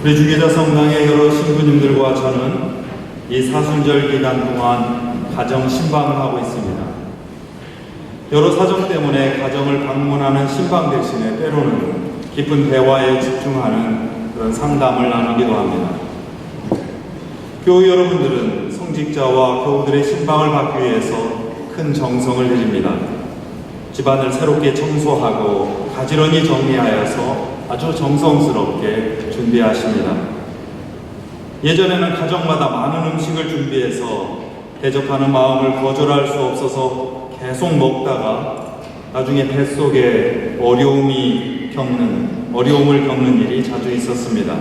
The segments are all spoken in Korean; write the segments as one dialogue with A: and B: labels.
A: 우리 주기자 성당의 여러 신부님들과 저는 이 사순절 기간 동안 가정 신방을 하고 있습니다. 여러 사정 때문에 가정을 방문하는 신방 대신에 때로는 깊은 대화에 집중하는 그런 상담을 나누기도 합니다. 교우 여러분들은 성직자와 교우들의 신방을 받기 위해서 큰 정성을 들입니다. 집안을 새롭게 청소하고 가지런히 정리하여서 아주 정성스럽게 준비하십니다. 예전에는 가정마다 많은 음식을 준비해서 대접하는 마음을 거절할 수 없어서 계속 먹다가 나중에 뱃속에 어려움을 겪는 일이 자주 있었습니다.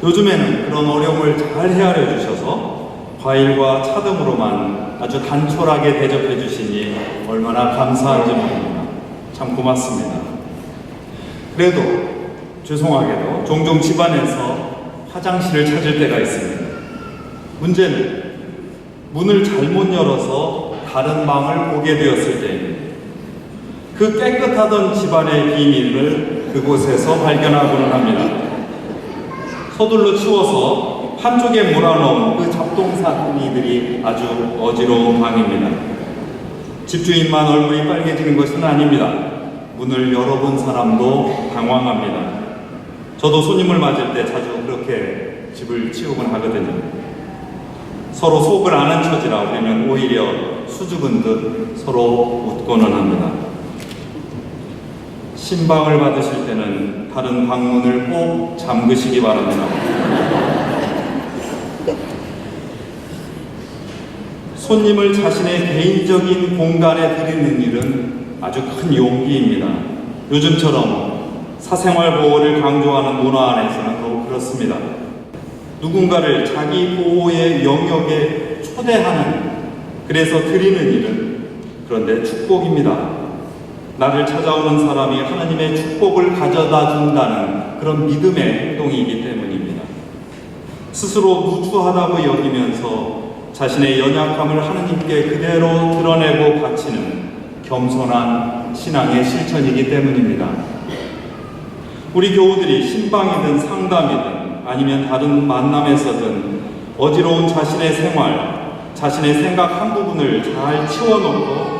A: 요즘에는 그런 어려움을 잘 헤아려 주셔서 과일과 차 등으로만 아주 단촐하게 대접해 주시니 얼마나 감사한지 모릅니다. 참 고맙습니다. 그래도 죄송하게도 종종 집안에서 화장실을 찾을 때가 있습니다. 문제는 문을 잘못 열어서 다른 방을 보게 되었을 때입니다. 그 깨끗하던 집안의 비밀을 그곳에서 발견하고는 합니다. 서둘러 치워서 한쪽에 몰아넣은 그 잡동사니들이 아주 어지러운 방입니다. 집주인만 얼굴이 빨개지는 것은 아닙니다. 문을 열어본 사람도 당황합니다. 저도 손님을 맞을 때 자주 그렇게 집을 치우곤 하거든요. 서로 속을 아는 처지라 우리는 오히려 수줍은 듯 서로 웃고는 합니다. 신방을 받으실 때는 다른 방문을 꼭 잠그시기 바랍니다. 손님을 자신의 개인적인 공간에 들이는 일은 아주 큰 용기입니다. 요즘처럼 사생활 보호를 강조하는 문화 안에서는 더욱 그렇습니다. 누군가를 자기 보호의 영역에 초대하는, 그래서 드리는 일은 그런데 축복입니다. 나를 찾아오는 사람이 하나님의 축복을 가져다 준다는 그런 믿음의 행동이기 때문입니다. 스스로 누추하다고 여기면서 자신의 연약함을 하나님께 그대로 드러내고 바치는 겸손한 신앙의 실천이기 때문입니다. 우리 교우들이 신방이든 상담이든 아니면 다른 만남에서든 어지러운 자신의 생활, 자신의 생각 한 부분을 잘 치워놓고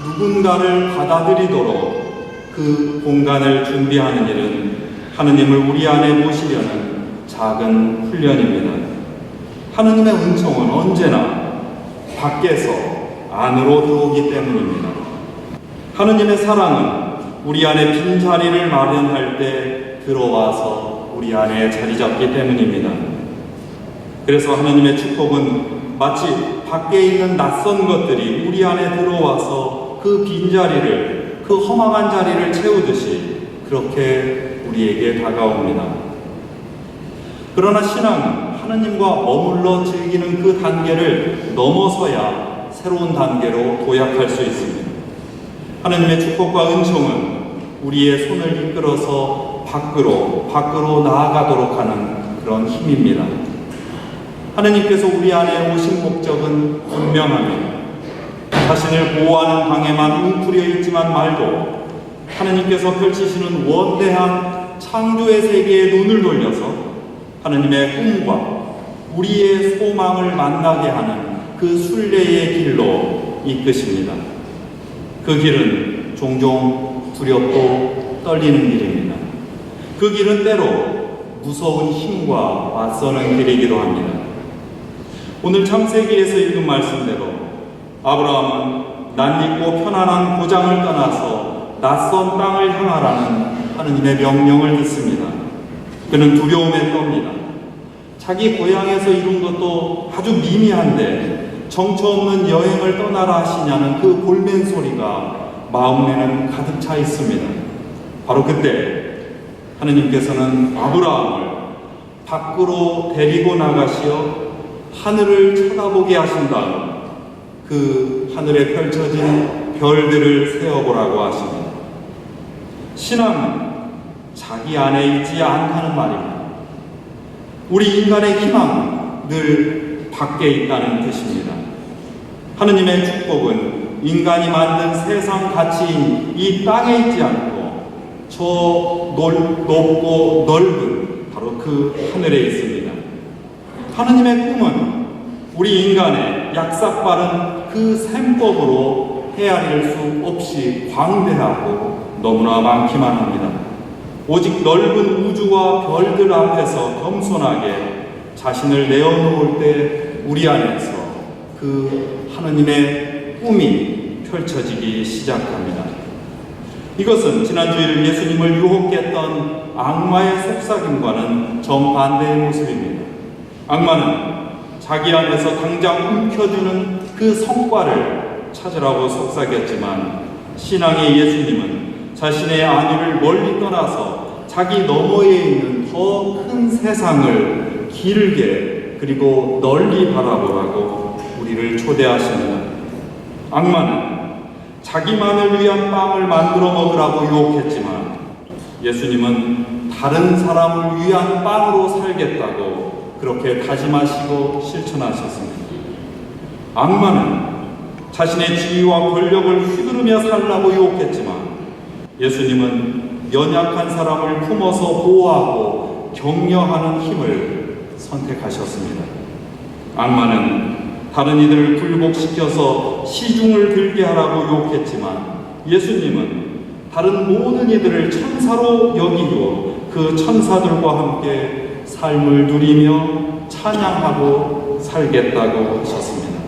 A: 누군가를 받아들이도록 그 공간을 준비하는 일은 하느님을 우리 안에 모시려는 작은 훈련입니다. 하느님의 은총은 언제나 밖에서 안으로 들어오기 때문입니다. 하느님의 사랑은 우리 안에 빈자리를 마련할 때 들어와서 우리 안에 자리 잡기 때문입니다. 그래서 하느님의 축복은 마치 밖에 있는 낯선 것들이 우리 안에 들어와서 그 빈자리를, 그 허망한 자리를 채우듯이 그렇게 우리에게 다가옵니다. 그러나 신앙은 하느님과 머물러 즐기는 그 단계를 넘어서야 새로운 단계로 도약할 수 있습니다. 하느님의 축복과 은총은 우리의 손을 이끌어서 밖으로 나아가도록 하는 그런 힘입니다. 하느님께서 우리 안에 오신 목적은 분명합니다. 자신을 보호하는 방에만 웅크려 있지만 말고 하느님께서 펼치시는 원대한 창조의 세계에 눈을 돌려서 하느님의 꿈과 우리의 소망을 만나게 하는 그 순례의 길로 이끄십니다. 그 길은 종종 두렵고 떨리는 길입니다. 그 길은 때로 무서운 힘과 맞서는 길이기도 합니다. 오늘 창세기에서 읽은 말씀대로 아브라함은 낯익고 편안한 고장을 떠나서 낯선 땅을 향하라는 하느님의 명령을 듣습니다. 그는 두려움에 떱니다. 자기 고향에서 이룬 것도 아주 미미한데 정처 없는 여행을 떠나라 하시냐는 그 볼멘 소리가 마음에는 가득 차 있습니다. 바로 그때 하느님께서는 아브라함을 밖으로 데리고 나가시어 하늘을 쳐다보게 하신 다음 그 하늘에 펼쳐진 별들을 세어보라고 하십니다. 신앙은 자기 안에 있지 않다는 말입니다. 우리 인간의 희망은 늘 밖에 있다는 뜻입니다. 하느님의 축복은 인간이 만든 세상 가치인 이 땅에 있지 않고 저 높고 넓은 바로 그 그 하늘에 있습니다. 하느님의 꿈은 우리 인간의 약삭빠른 그 셈법으로 헤아릴 수 없이 광대하고 너무나 많기만 합니다. 오직 넓은 우주와 별들 앞에서 겸손하게 자신을 내어놓을 때 우리 안에서 그 하느님의 꿈이 펼쳐지기 시작합니다. 이것은 지난주일 예수님을 유혹해 했던 악마의 속삭임과는 정반대의 모습입니다. 악마는 자기 안에서 당장 움켜주는 그 성과를 찾으라고 속삭였지만, 신앙의 예수님은 자신의 안위를 멀리 떠나서 자기 너머에 있는 더 큰 세상을 길게 그리고 널리 바라보라고 우리를 초대하십니다. 악마는 자기만을 위한 빵을 만들어 먹으라고 유혹했지만, 예수님은 다른 사람을 위한 빵으로 살겠다고 그렇게 다짐하시고 실천하셨습니다. 악마는 자신의 지위와 권력을 휘두르며 살라고 유혹했지만, 예수님은 연약한 사람을 품어서 보호하고 격려하는 힘을 선택하셨습니다. 악마는 다른 이들을 굴복시켜서 시중을 들게 하라고 유혹했지만, 예수님은 다른 모든 이들을 천사로 여기고 그 천사들과 함께 삶을 누리며 찬양하고 살겠다고 하셨습니다.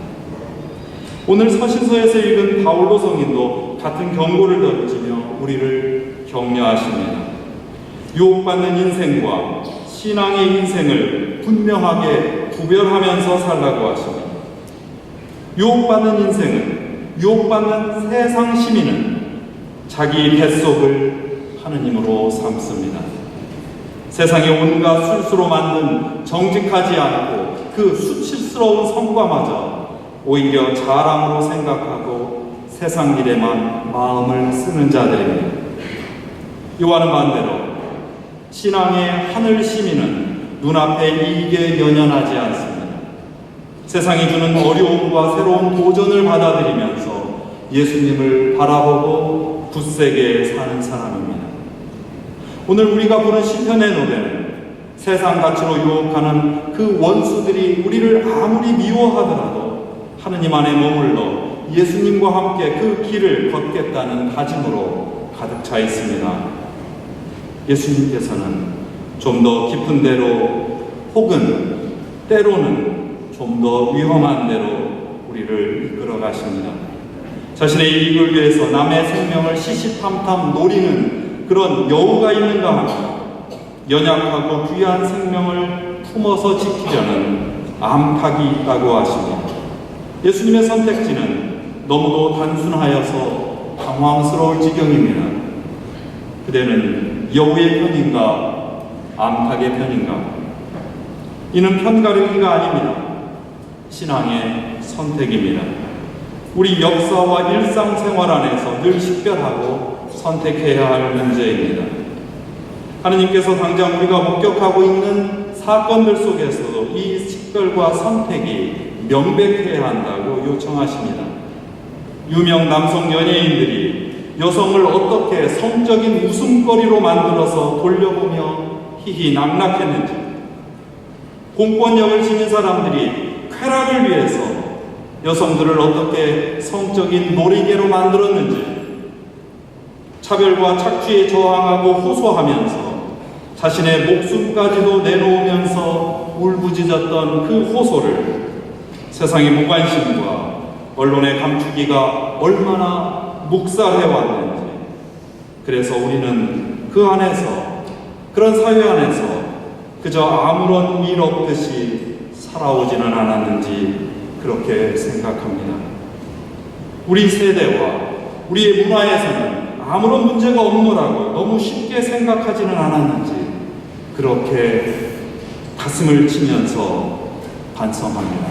A: 오늘 서신서에서 읽은 바울도 성인도 같은 경고를 던지며 우리를 격려하십니다. 유혹받는 인생과 신앙의 인생을 분명하게 구별하면서 살라고 하십니다. 유혹받는 인생은, 유혹받는 세상 시민은 자기 뱃속을 하느님으로 삼습니다. 세상의 온갖 술수로 만든 정직하지 않고 그 수치스러운 성과마저 오히려 자랑으로 생각하고 세상 일에만 마음을 쓰는 자들입니다. 이와는 반대로 신앙의 하늘 시민은 눈앞의 이익에 연연하지 않습니다. 세상이 주는 어려움과 새로운 도전을 받아들이면서 예수님을 바라보고 굳세게 사는 사람입니다. 오늘 우리가 부른 시편의 노래는 세상 가치로 유혹하는 그 원수들이 우리를 아무리 미워하더라도 하느님 안에 머물러 예수님과 함께 그 길을 걷겠다는 다짐으로 가득 차 있습니다. 예수님께서는 좀 더 깊은 데로, 혹은 때로는 좀 더 위험한 데로 우리를 이끌어 가십니다. 자신의 이익을 위해서 남의 생명을 시시탐탐 노리는 그런 여우가 있는가 하면, 연약하고 귀한 생명을 품어서 지키려는 암탉이 있다고 하십니다. 예수님의 선택지는 너무도 단순하여서 당황스러울 지경입니다. 그대는 여우의 편인가 암탉의 편인가? 이는 편가르기가 아닙니다. 신앙의 선택입니다. 우리 역사와 일상생활 안에서 늘 식별하고 선택해야 할 문제입니다. 하느님께서 당장 우리가 목격하고 있는 사건들 속에서도 이 식별과 선택이 명백해야 한다고 요청하십니다. 유명 남성 연예인들이 여성을 어떻게 성적인 웃음거리로 만들어서 돌려보며 희희 낙락했는지, 공권력을 지닌 사람들이 쾌락을 위해서 여성들을 어떻게 성적인 놀이개로 만들었는지, 차별과 착취에 저항하고 호소하면서 자신의 목숨까지도 내놓으면서 울부짖었던 그 호소를 세상의 무관심과 언론의 감추기가 얼마나 묵살해왔는지, 그래서 우리는 그 안에서, 그런 사회 안에서 그저 아무런 일 없듯이 살아오지는 않았는지 그렇게 생각합니다. 우리 세대와 우리의 문화에서는 아무런 문제가 없노라고 너무 쉽게 생각하지는 않았는지 그렇게 가슴을 치면서 반성합니다.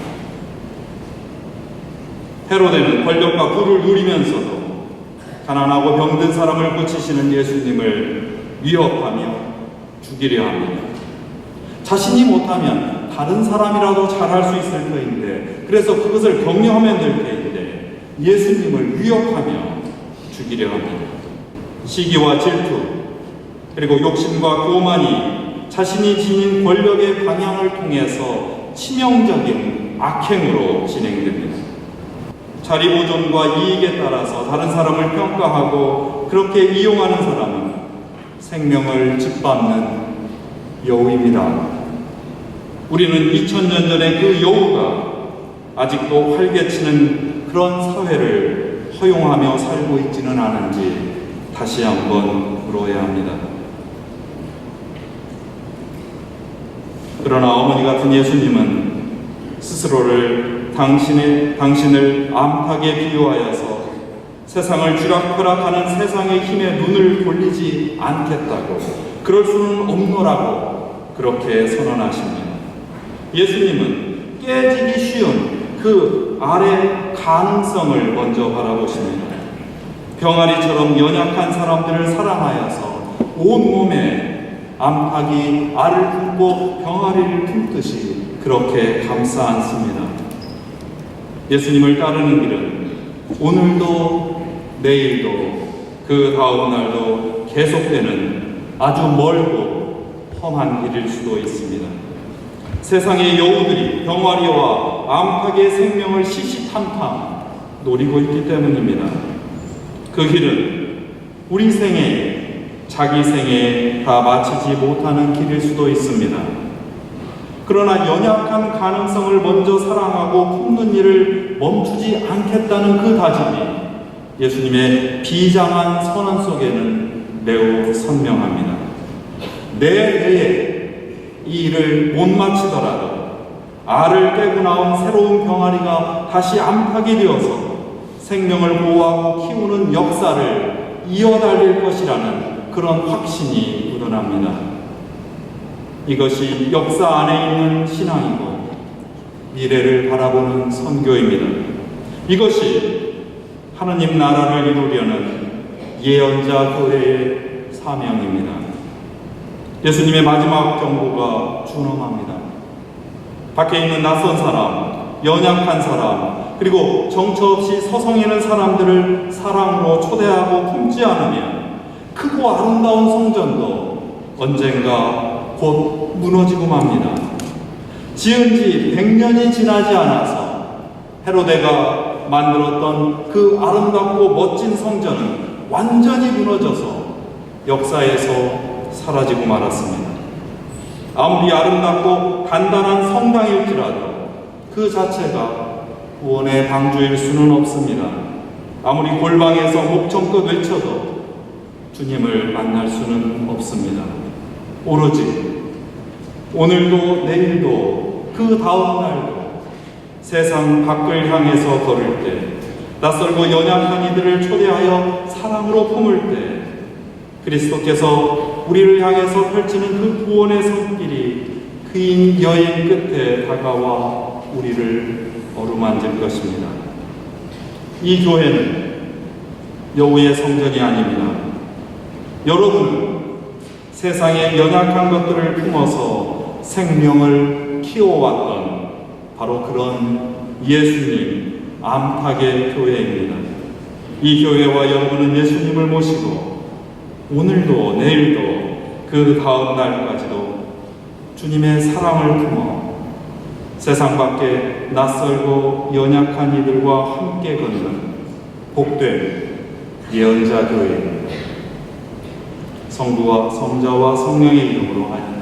A: 헤로데는 권력과 부를 누리면서도 가난하고 병든 사람을 고치시는 예수님을 위협하며 죽이려 합니다. 자신이 못하면 다른 사람이라도 잘할 수 있을 터인데, 그래서 그것을 격려하면 될 터인데 예수님을 위협하며 죽이려 합니다. 시기와 질투, 그리고 욕심과 교만이 자신이 지닌 권력의 방향을 통해서 치명적인 악행으로 진행됩니다. 자리 보존과 이익에 따라서 다른 사람을 평가하고 그렇게 이용하는 사람은 생명을 짓밟는 여우입니다. 우리는 2000년 전의 그 여우가 아직도 활개치는 그런 사회를 허용하며 살고 있지는 않은지 다시 한번 물어야 합니다. 그러나 어머니 같은 예수님은 스스로를 당신을 암탉에 비유하여서 세상을 쥐락펴락하는 세상의 힘에 눈을 돌리지 않겠다고, 그럴 수는 없노라고 그렇게 선언하십니다. 예수님은 깨지기 쉬운 그 아래 가능성을 먼저 바라보십니다. 병아리처럼 연약한 사람들을 사랑하여서 온몸에 암탉이 알을 품고 병아리를 품듯이 그렇게 감싸 안습니다. 예수님을 따르는 길은 오늘도 내일도 그 다음 날도 계속되는 아주 멀고 험한 길일 수도 있습니다. 세상의 여우들이 병아리와 암탉의 생명을 시시탐탐 노리고 있기 때문입니다. 그 길은 우리 생에, 자기 생에 다 마치지 못하는 길일 수도 있습니다. 그러나 연약한 가능성을 먼저 사랑하고 품는 일을 멈추지 않겠다는 그 다짐이 예수님의 비장한 선언 속에는 매우 선명합니다. 내 뇌에 이 일을 못 마치더라도 알을 깨고 나온 새로운 병아리가 다시 암탉이 되어서 생명을 보호하고 키우는 역사를 이어달릴 것이라는 그런 확신이 묻어납니다. 이것이 역사 안에 있는 신앙이고 미래를 바라보는 선교입니다. 이것이 하느님 나라를 이루려는 예언자 교회의 사명입니다. 예수님의 마지막 경고가 준엄합니다. 밖에 있는 낯선 사람, 연약한 사람, 그리고 정처 없이 서성이는 사람들을 사랑으로 초대하고 품지 않으면 크고 아름다운 성전도 언젠가 곧 무너지고 맙니다. 지은 지 100년이 지나지 않아서 헤로데가 만들었던 그 아름답고 멋진 성전은 완전히 무너져서 역사에서 사라지고 말았습니다. 아무리 아름답고 단단한 성당일지라도 그 자체가 구원의 방주일 수는 없습니다. 아무리 골방에서 목청껏 외쳐도 주님을 만날 수는 없습니다. 오로지 오늘도 내일도 그 다음 날도 세상 밖을 향해서 걸을 때, 낯설고 연약한 이들을 초대하여 사랑으로 품을 때 그리스도께서 우리를 향해서 펼치는 그 구원의 손길이 긴 여행 끝에 다가와 우리를 어루만질 것입니다. 이 교회는 여우의 성전이 아닙니다. 여러분은 세상의 연약한 것들을 품어서 생명을 키워왔던 바로 그런 예수님 암탉의 교회입니다. 이 교회와 여러분은 예수님을 모시고 오늘도 내일도 그 다음 날까지도 주님의 사랑을 품어 세상 밖에 낯설고 연약한 이들과 함께 걷는 복된 예언자 교회입니다. 성부와 성자와 성령의 이름으로 하나님